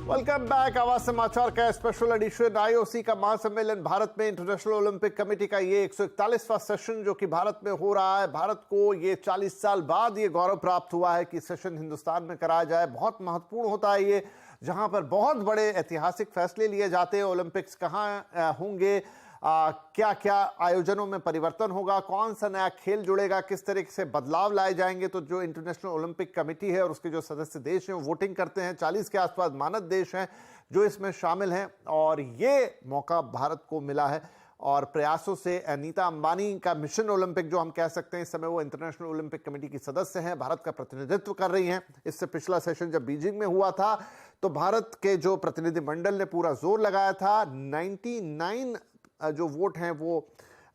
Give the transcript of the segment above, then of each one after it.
Welcome back. आवाज समाचार का स्पेशल एडिशन। आईओसी का महासम्मेलन भारत में इंटरनेशनल ओलंपिक कमेटी का ये 141वां सेशन जो कि भारत में हो रहा है। भारत को ये 40 साल बाद ये गौरव प्राप्त हुआ है कि सेशन हिंदुस्तान में कराया जाए। बहुत महत्वपूर्ण होता है ये, जहां पर बहुत बड़े ऐतिहासिक फैसले लिए जाते हैं। ओलंपिक्स कहाँ होंगे, क्या क्या आयोजनों में परिवर्तन होगा, कौन सा नया खेल जुड़ेगा, किस तरीके से बदलाव लाए जाएंगे। तो जो इंटरनेशनल ओलंपिक कमेटी है और उसके जो सदस्य देश हैं वो वोटिंग करते हैं। 40 के आसपास मानद देश हैं जो इसमें शामिल हैं और ये मौका भारत को मिला है। और प्रयासों से नीता अंबानी का मिशन ओलंपिक जो हम कह सकते हैं, इस समय वो इंटरनेशनल ओलंपिक कमेटी की सदस्य हैं, भारत का प्रतिनिधित्व कर रही हैं। इससे पिछला सेशन जब बीजिंग में हुआ था तो भारत के जो प्रतिनिधिमंडल ने पूरा जोर लगाया था। 99 जो वोट हैं वो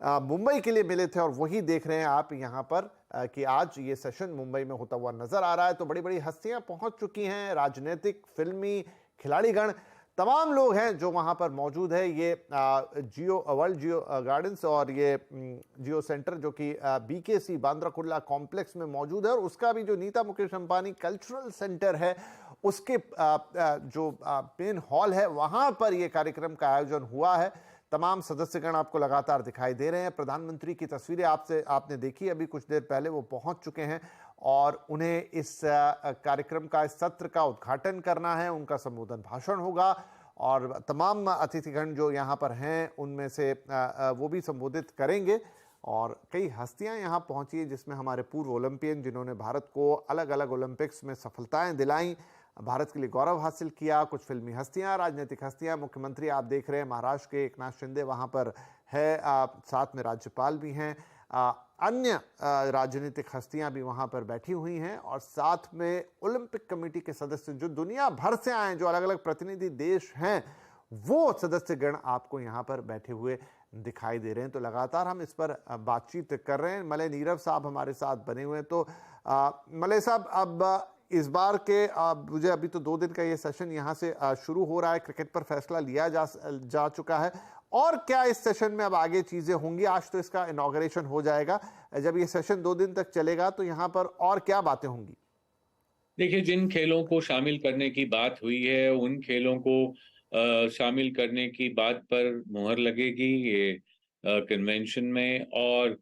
मुंबई के लिए मिले थे और वही देख रहे हैं आप यहाँ पर कि आज ये सेशन मुंबई में होता हुआ नजर आ रहा है। तो बड़ी बड़ी हस्तियां पहुंच चुकी हैं, राजनीतिक, फिल्मी, खिलाड़ीगण, तमाम लोग हैं जो वहां पर मौजूद है। ये वर्ल्ड जियो गार्डन्स और ये जियो सेंटर जो कि बीकेसी बांद्रा कुर्ला कॉम्प्लेक्स में मौजूद है और उसका भी जो नीता मुकेश अंबानी कल्चरल सेंटर है उसके जो मेन हॉल है वहां पर ये कार्यक्रम का आयोजन हुआ है। तमाम सदस्यगण आपको लगातार दिखाई दे रहे हैं। प्रधानमंत्री की तस्वीरें आपने देखी अभी कुछ देर पहले, वो पहुंच चुके हैं और उन्हें इस कार्यक्रम का, इस सत्र का उद्घाटन करना है। उनका संबोधन भाषण होगा और तमाम अतिथिगण जो यहाँ पर हैं उनमें से वो भी संबोधित करेंगे। और कई हस्तियां यहाँ पहुंची हैं जिसमें हमारे पूर्व ओलंपियन जिन्होंने भारत को अलग अलग ओलंपिक्स में सफलताएं दिलाई, भारत के लिए गौरव हासिल किया। कुछ फिल्मी हस्तियां, राजनीतिक हस्तियां, मुख्यमंत्री आप देख रहे हैं महाराष्ट्र के एकनाथ शिंदे वहां पर है, साथ में राज्यपाल भी हैं, अन्य राजनीतिक हस्तियां भी वहां पर बैठी हुई हैं और साथ में ओलंपिक कमेटी के सदस्य जो दुनिया भर से आए, जो अलग अलग प्रतिनिधि देश हैं, वो सदस्यगण आपको यहाँ पर बैठे हुए दिखाई दे रहे हैं। तो लगातार हम इस पर बातचीत कर रहे हैं। मलय नीरव साहब हमारे साथ बने हुए हैं। तो मलय साहब, अब इस बार के मुझे अभी तो 2 दिन का ये सेशन यहाँ से शुरू हो रहा है, क्रिकेट पर फैसला लिया जा चुका है, और क्या इस सेशन में अब आगे चीजें होंगी? आज तो इसका इनॉग्रेशन हो जाएगा, जब ये सेशन 2 दिन तक चलेगा तो यहाँ पर और क्या बातें होंगी? देखिए, जिन खेलों को शामिल करने की बात हुई है उन खेलों को शामिल करने की बात पर मुहर लगेगी ये कन्वेंशन में, और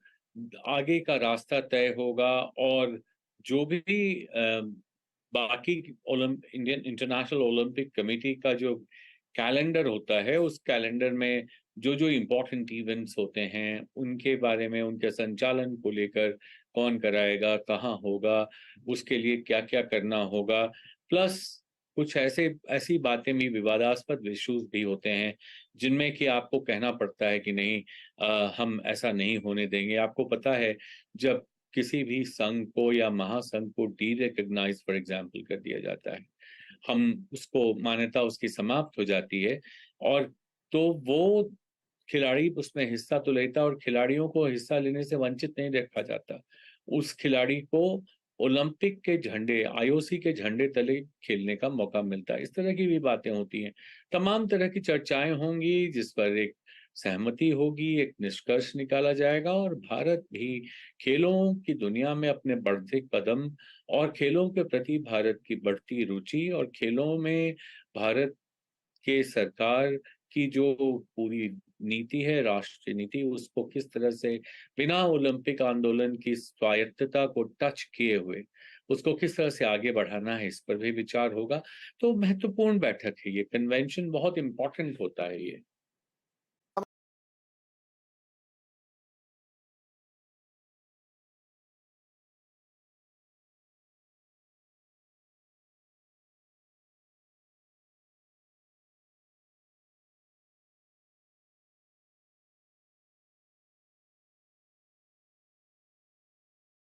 आगे का रास्ता तय होगा। और जो भी बाकी इंडियन इंटरनेशनल ओलंपिक कमेटी का जो कैलेंडर होता है, उस कैलेंडर में जो जो इम्पोर्टेंट इवेंट्स होते हैं उनके बारे में, उनके संचालन को लेकर कौन कराएगा, कहाँ होगा, उसके लिए क्या क्या करना होगा, प्लस कुछ ऐसी बातें भी, विवादास्पद इश्यूज भी होते हैं जिनमें कि आपको कहना पड़ता है कि नहीं, हम ऐसा नहीं होने देंगे। आपको पता है, जब किसी भी संघ को या महासंघ को डी रिकॉग्नाइज फॉर एग्जाम्पल कर दिया जाता है, हम उसको मान्यता उसकी समाप्त हो जाती है, और तो वो खिलाड़ी उसमें हिस्सा तो लेता और खिलाड़ियों को हिस्सा लेने से वंचित नहीं रखा जाता। उस खिलाड़ी को ओलंपिक के झंडे, आईओसी के झंडे तले खेलने का मौका मिलता है। इस तरह की भी बातें होती हैं, तमाम तरह की चर्चाएं होंगी जिस पर एक सहमति होगी, एक निष्कर्ष निकाला जाएगा। और भारत भी खेलों की दुनिया में अपने बढ़ते कदम और खेलों के प्रति भारत की बढ़ती रुचि और खेलों में भारत के सरकार की जो पूरी नीति है, राष्ट्रीय नीति, उसको किस तरह से बिना ओलंपिक आंदोलन की स्वायत्तता को टच किए हुए उसको किस तरह से आगे बढ़ाना है, इस पर भी विचार होगा। तो महत्वपूर्ण बैठक है ये, कन्वेंशन बहुत इंपॉर्टेंट होता है ये।